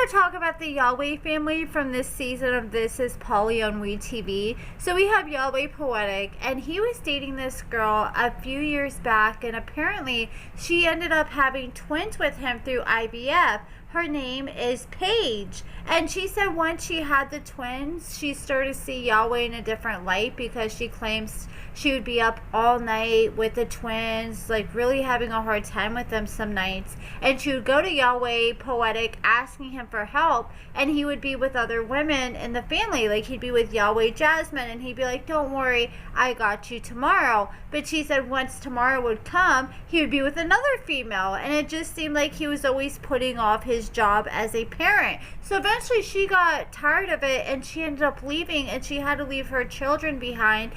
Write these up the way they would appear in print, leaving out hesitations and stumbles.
to talk about the Yahweh family from this season of This Is Poly on WETV. So we have Yahweh Poetic, and he was dating this girl a few years back, and apparently she ended up having twins with him through IVF. Her name is Paige, and she said once she had the twins, she started to see Yahweh in a different light because she claims she would be up all night with the twins, like really having a hard time with them some nights, and she would go to Yahweh Poetic asking him for help, and he would be with other women in the family, like he'd be with Yahweh Jasmine, and he'd be like, don't worry, I got you tomorrow. But she said once tomorrow would come, he would be with another female, and it just seemed like he was always putting off his job as a parent. So eventually she got tired of it, and she ended up leaving, and she had to leave her children behind.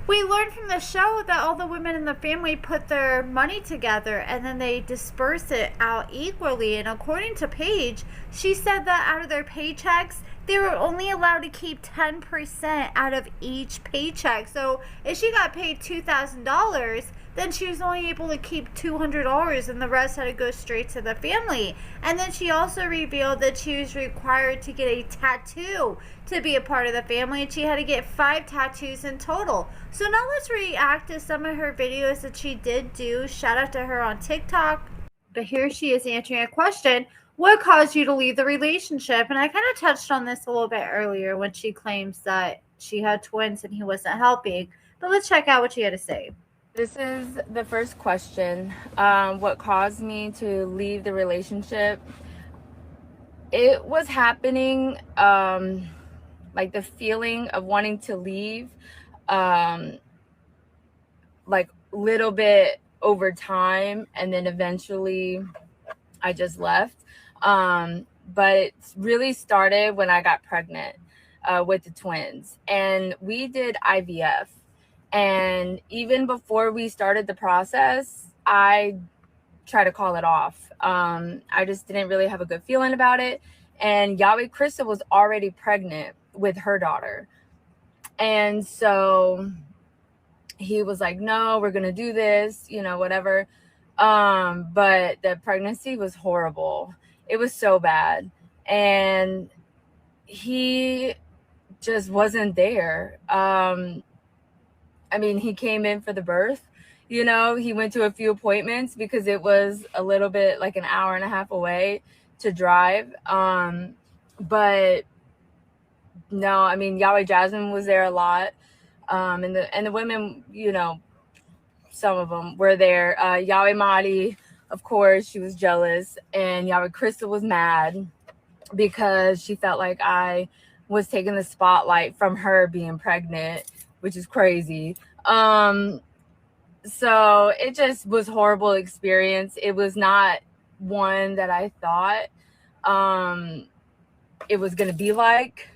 We learned from the show that all the women in the family put their money together and then they disperse it out equally. And according to Paige, she said that out of their paychecks, they were only allowed to keep 10% out of each paycheck. So if she got paid $2,000, then she was only able to keep $200 and the rest had to go straight to the family. And then she also revealed that she was required to get a tattoo to be a part of the family, and she had to get 5 tattoos in total. So now let's react to some of her videos that she did do. Shout out to her on TikTok. But here she is answering a question. What caused you to leave the relationship? And I kind of touched on this a little bit earlier when she claims that she had twins and he wasn't helping. But let's check out what she had to say. This is the first question. What caused me to leave the relationship? It was happening, like the feeling of wanting to leave, like little bit over time, and then eventually I just left. But it really started when I got pregnant with the twins, and we did IVF. And even before we started the process, I tried to call it off. I just didn't really have a good feeling about it. And Yahweh Krista was already pregnant with her daughter. And so he was like, no, we're going to do this, you know, whatever. But the pregnancy was horrible. It was so bad. And he just wasn't there. I mean, he came in for the birth, you know, he went to a few appointments because it was a little bit like an hour and a half away to drive. But no, I mean, Yahweh Jasmine was there a lot. And the women, you know, some of them were there. Yahweh Mahdi, of course, she was jealous. And Yahweh Krista was mad because she felt like I was taking the spotlight from her being pregnant, which is crazy. So it just was a horrible experience. It was not one that I thought it was going to be like.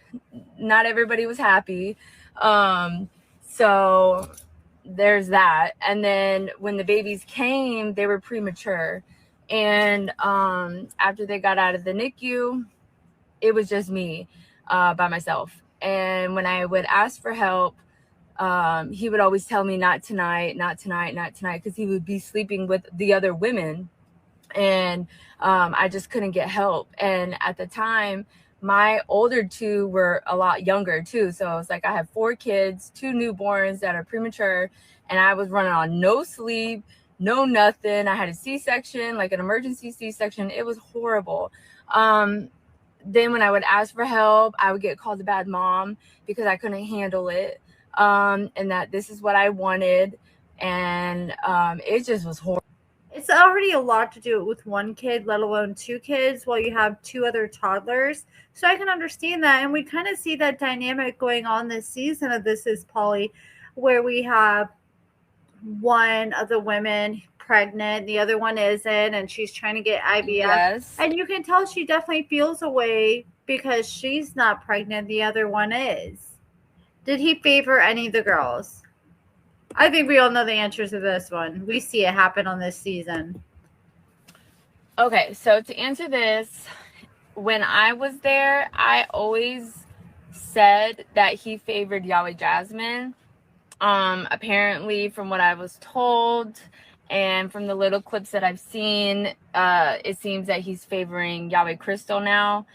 Not everybody was happy. So there's that. And then when the babies came, they were premature. And after they got out of the NICU, it was just me by myself. And when I would ask for help, he would always tell me not tonight, because he would be sleeping with the other women, and I just couldn't get help. And at the time, my older two were a lot younger too. So I was like, I have 4 kids, 2 newborns that are premature, and I was running on no sleep, no nothing. I had a C-section, like an emergency C-section. It was horrible. Then when I would ask for help, I would get called a bad mom because I couldn't handle it. And that this is what I wanted. And it just was horrible. It's already a lot to do it with one kid, let alone 2 kids, while you have 2 other toddlers. So I can understand that. And we kind of see that dynamic going on this season of This Is Poly, where we have one of the women pregnant, the other one isn't, and she's trying to get IVF. Yes. And you can tell she definitely feels a way because she's not pregnant, the other one is. Did he favor any of the girls? I think we all know the answers to this one. We see it happen on this season. Okay, so to answer this, when I was there, I always said that he favored Yahweh Jasmine. Apparently, from what I was told, And from the little clips that I've seen, it seems that he's favoring Yahweh Crystal now.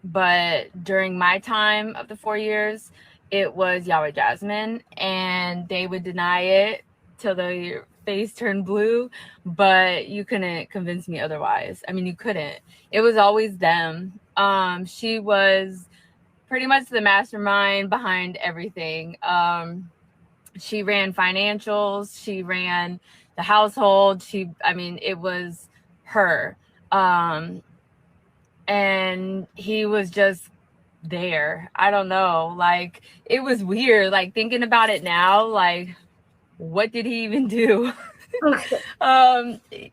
But during my time of the 4 years, it was Yahweh Jasmine, and they would deny it till the face turned blue, but you couldn't convince me otherwise. I mean, you couldn't. It was always them. She was pretty much the mastermind behind everything. She ran financials, she ran the household. It was her. And he was just there. I don't know. Like, it was weird. Like, thinking about it now, like, what did he even do?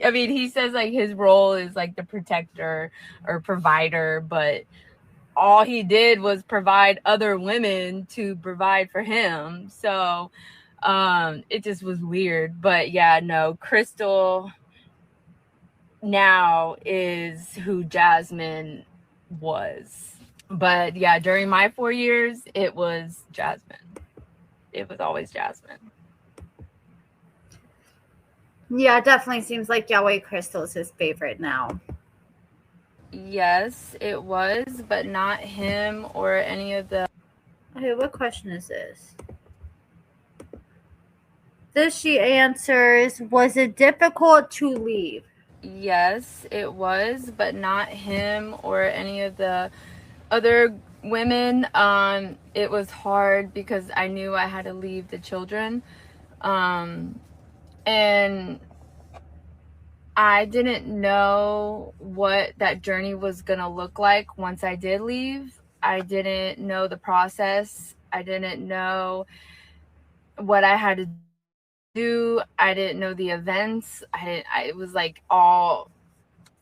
He says like his role is like the protector or provider, but all he did was provide other women to provide for him. So it just was weird. But yeah, no, Crystal now is who Jasmine was. But yeah, during my 4 years, it was Jasmine. It was always Jasmine. Yeah, it definitely seems like Yahweh Crystal is his favorite now. Yes, it was, but not him or any of the... Okay, what question is this? This she answers, was it difficult to leave? Yes, it was, but not him or any of the other women. It was hard because I knew I had to leave the children. And I didn't know what that journey was going to look like once I did leave. I didn't know the process. I didn't know what I had to do. I didn't know the events. It was like all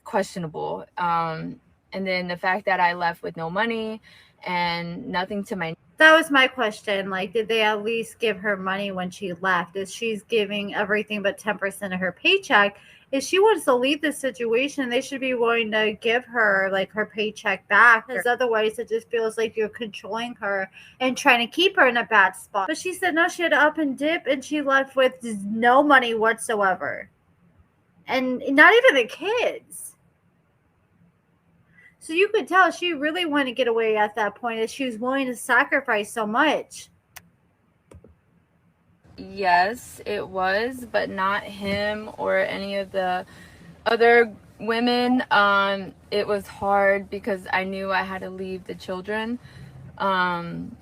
questionable. And then the fact that I left with no money and nothing to my... That was my question. Like, did they at least give her money when she left? If she's giving everything but 10% of her paycheck, if she wants to leave this situation, they should be willing to give her like her paycheck back, because otherwise it just feels like you're controlling her and trying to keep her in a bad spot. But she said no, she had to up and dip, and she left with no money whatsoever, and not even the kids. So you could tell she really wanted to get away at that point, that she was willing to sacrifice so much. Yes, it was, but not him or any of the other women. It was hard because I knew I had to leave the children. And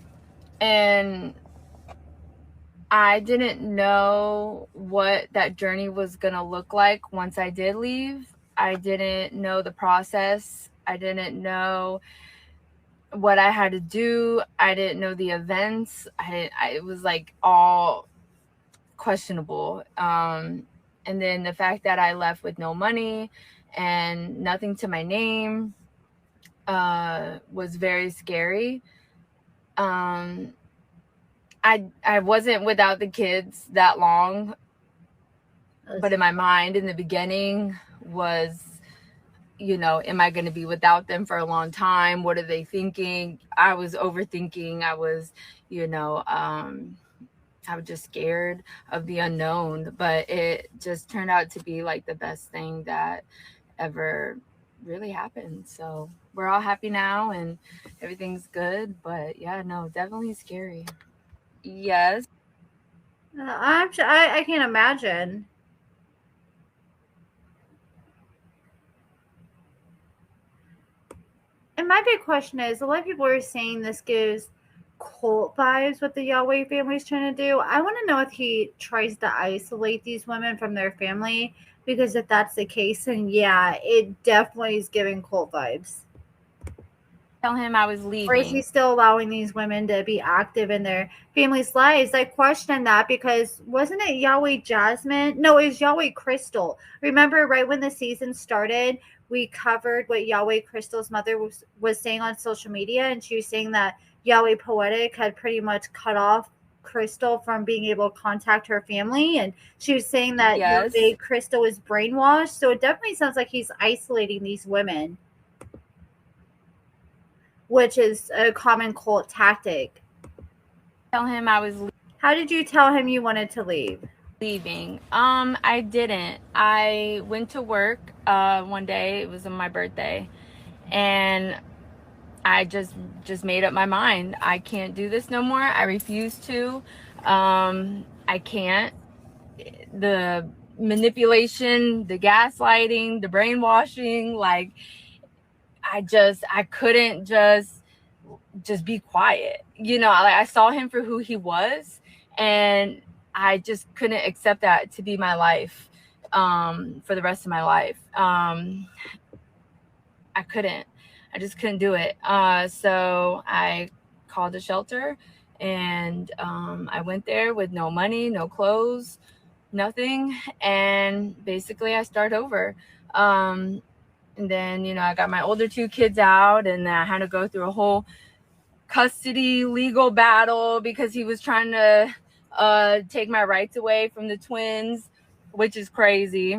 I didn't know what that journey was going to look like once I did leave. I didn't know the process. I didn't know what I had to do. I didn't know the events. It was like all questionable. And then the fact that I left with no money and nothing to my name was very scary. I wasn't without the kids that long, but in my mind in the beginning was, am I going to be without them for a long time? What are they thinking? I was overthinking. I was, I was just scared of the unknown, but it just turned out to be like the best thing that ever really happened. So we're all happy now and everything's good, but yeah, no, definitely scary. Yes. I can't imagine. And my big question is, a lot of people are saying this gives cult vibes, what the Yahweh family is trying to do. I want to know if he tries to isolate these women from their family, because if that's the case, then yeah, it definitely is giving cult vibes. Tell him I was leaving. Or is he still allowing these women to be active in their families' lives? I question that, because wasn't it Yahweh Jasmine? No, it was Yahweh Crystal. Remember, right when the season started, we covered what Yahweh Crystal's mother was saying on social media, and she was saying that Yahweh Poetic had pretty much cut off Crystal from being able to contact her family, and she was saying that Yes. Yahweh Crystal was brainwashed. So it definitely sounds like he's isolating these women, which is a common cult tactic. Tell him I was... How did you tell him you wanted to leave? Leaving. I didn't. I went to work one day. It was on my birthday, and I just made up my mind. I can't do this no more. I refuse to. I can't. The manipulation, the gaslighting, the brainwashing, like I couldn't just be quiet. You know, like I saw him for who he was, and I just couldn't accept that to be my life for the rest of my life. I couldn't. I just couldn't do it. So I called a shelter, and I went there with no money, no clothes, nothing. And basically I start over. And then, you know, I got my older two kids out, and I had to go through a whole custody legal battle because he was trying to take my rights away from the twins, which is crazy.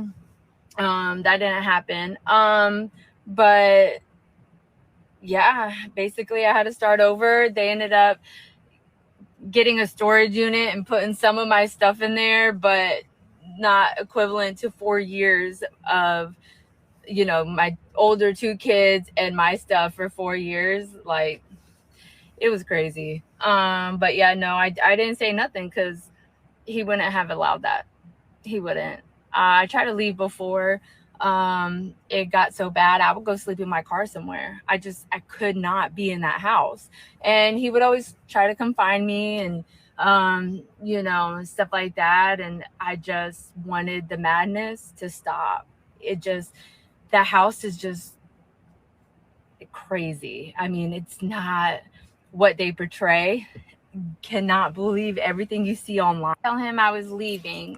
That didn't happen. But yeah, basically I had to start over. They ended up getting a storage unit and putting some of my stuff in there, but not equivalent to 4 years of, you know, my older two kids and my stuff for 4 years. Like, it was crazy. But yeah, no, I didn't say nothing because he wouldn't have allowed that. He wouldn't. I tried to leave before it got so bad. I would go sleep in my car somewhere. I could not be in that house. And he would always try to come find me, and you know, stuff like that. And I just wanted the madness to stop. That house is just crazy. I mean, it's not what they portray. Cannot believe everything you see online. Tell him I was leaving.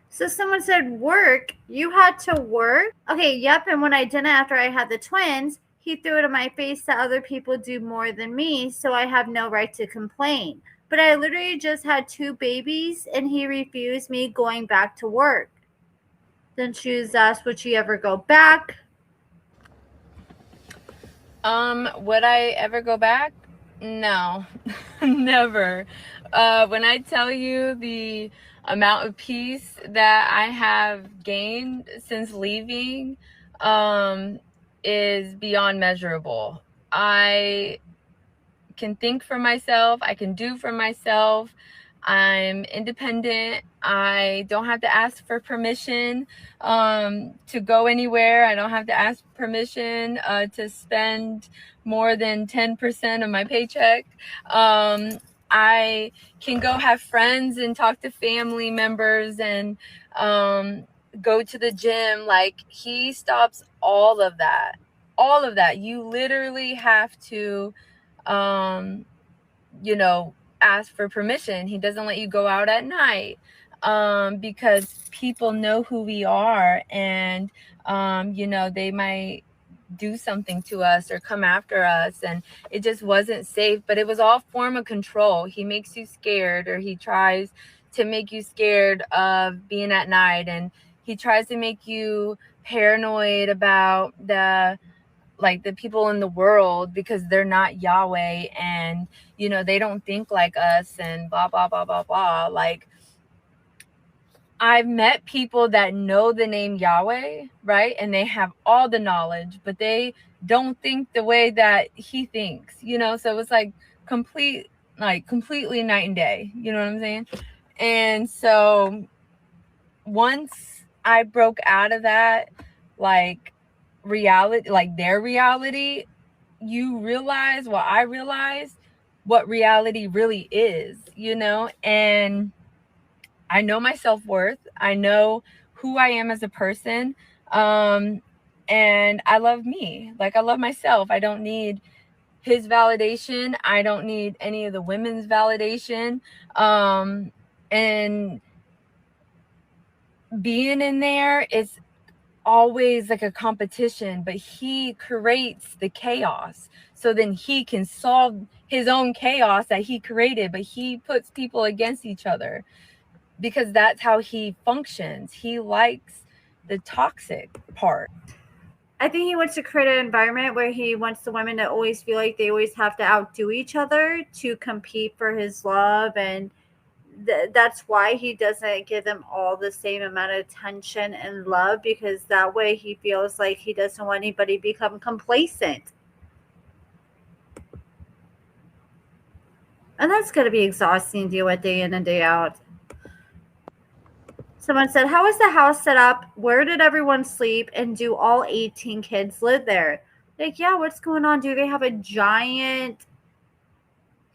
So someone said work. You had to work? Okay, yep. And when I didn't after I had the twins, he threw it in my face that other people do more than me, so I have no right to complain. But I literally just had 2 babies, and he refused me going back to work. Then she was asked, would she ever go back? Would I ever go back? No, never. When I tell you the amount of peace that I have gained since leaving, is beyond measurable. I can think for myself. I can do for myself. I'm independent. I don't have to ask for permission to go anywhere. I don't have to ask permission to spend more than 10% of my paycheck. I can go have friends and talk to family members and go to the gym. Like, he stops all of that. All of that. You literally have to you know, ask for permission. He doesn't let you go out at night because people know who we are, and you know, they might do something to us or come after us, and it just wasn't safe. But it was all form of control. He makes you scared, or he tries to make you scared of being at night, and he tries to make you paranoid about the people in the world because they're not Yahweh, and you know, they don't think like us, and blah blah blah blah blah. Like, I've met people that know the name Yahweh, right? And they have all the knowledge, but they don't think the way that he thinks, you know? So it's like completely night and day, you know what I'm saying? And so once I broke out of that, like, reality, like their reality, you realize, well, I realized what reality really is, you know? And I know my self-worth. I know who I am as a person. And I love me. Like, I love myself. I don't need his validation. I don't need any of the women's validation. And being in there is always like a competition, but he creates the chaos so then he can solve his own chaos that he created, but he puts people against each other because that's how he functions. He likes the toxic part. I think he wants to create an environment where he wants the women to always feel like they always have to outdo each other to compete for his love and that's why he doesn't give them all the same amount of attention and love, because that way he feels like he doesn't want anybody to become complacent. And that's going to be exhausting to deal with day in and day out. Someone said, how is the house set up? Where did everyone sleep? And do all 18 kids live there? Like, yeah, what's going on? Do they have a giant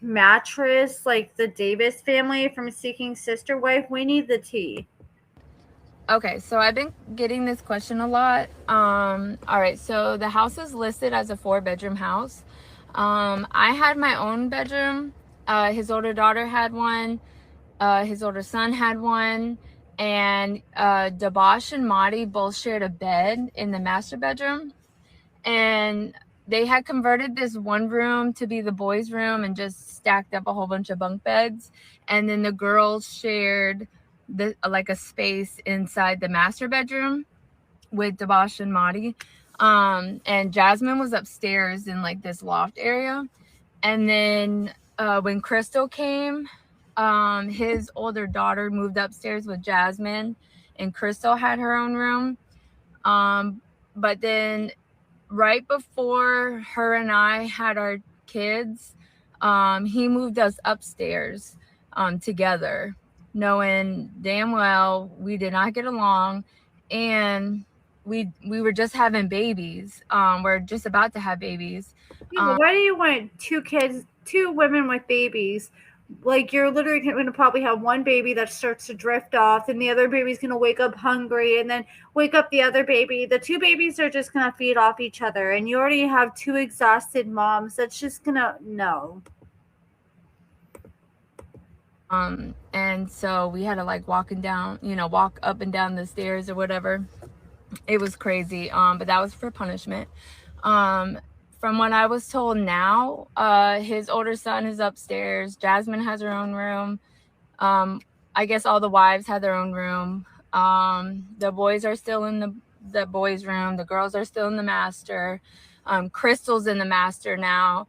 mattress like the Davis family from Seeking Sister Wife? We need the tea. Okay, so I've been getting this question a lot. All right, so the house is listed as a 4-bedroom house. I had my own bedroom. His older daughter had one. His older son had one. And Dabash and Madi both shared a bed in the master bedroom. And they had converted this one room to be the boys' room and just stacked up a whole bunch of bunk beds. And then the girls shared like a space inside the master bedroom with Dabash and Madi. And Jasmine was upstairs in like this loft area. And then when Crystal came, his older daughter moved upstairs with Jasmine, and Crystal had her own room. But then right before her and I had our kids, he moved us upstairs together, knowing damn well we did not get along, and we were just having babies. We're just about to have babies. Yeah, why do you want 2 kids, 2 women with babies? Like, you're literally going to probably have one baby that starts to drift off, and the other baby's going to wake up hungry and then wake up the other baby. The 2 babies are just going to feed off each other, and you already have 2 exhausted moms. That's just going to, no. And so we had to like walk up and down the stairs or whatever. It was crazy. But that was for punishment. From what I was told now, his older son is upstairs. Jasmine has her own room. I guess all the wives had their own room. The boys are still in the boys' room. The girls are still in the master. Crystal's in the master now.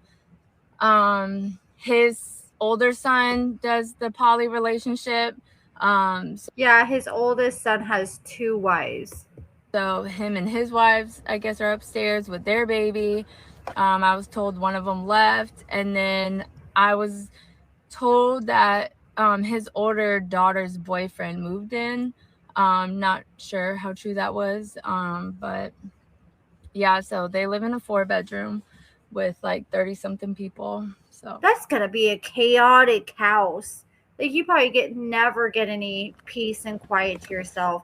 His older son does the poly relationship. Yeah, his oldest son has 2 wives. So him and his wives, I guess, are upstairs with their baby. I was told one of them left, and then I was told that his older daughter's boyfriend moved in. Not sure how true that was, but yeah, so they live in a 4-bedroom with like 30-something people. So that's gonna be a chaotic house. Like, you probably never get any peace and quiet to yourself.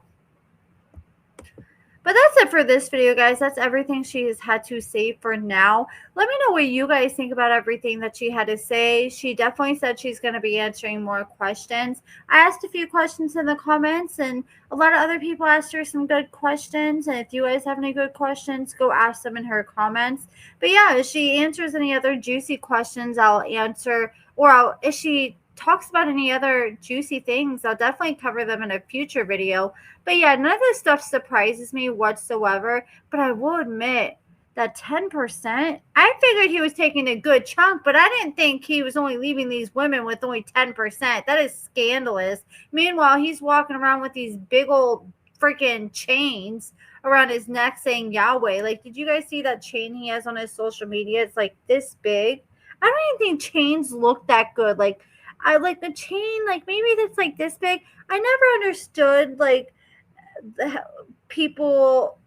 But that's it for this video, guys. That's everything she has had to say for now. Let me know what you guys think about everything that she had to say. She definitely said she's going to be answering more questions. I asked a few questions in the comments, and a lot of other people asked her some good questions. And if you guys have any good questions, go ask them in her comments. But yeah, if she answers any other juicy questions, I'll answer. Or if she talks about any other juicy things, I'll definitely cover them in a future video. But yeah, none of this stuff surprises me whatsoever. But I will admit that 10%, I figured he was taking a good chunk, but I didn't think he was only leaving these women with only 10%. That is scandalous. Meanwhile, he's walking around with these big old freaking chains around his neck saying Yahweh. Like, did you guys see that chain he has on his social media? It's like this big. I don't even think chains look that good. Like, I like the chain, like maybe that's like this big. I never understood like people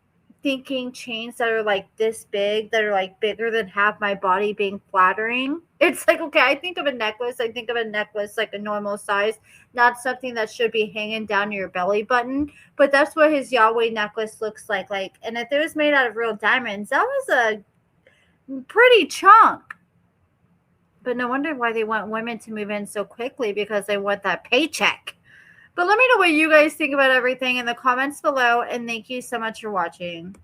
thinking chains that are like this big, that are like bigger than half my body, being flattering. It's like, okay, I think of a necklace like a normal size, not something that should be hanging down your belly button. But that's what his Yahweh necklace looks like. And if it was made out of real diamonds, that was a pretty chunk. But no wonder why they want women to move in so quickly, because they want that paycheck. But let me know what you guys think about everything in the comments below. And thank you so much for watching.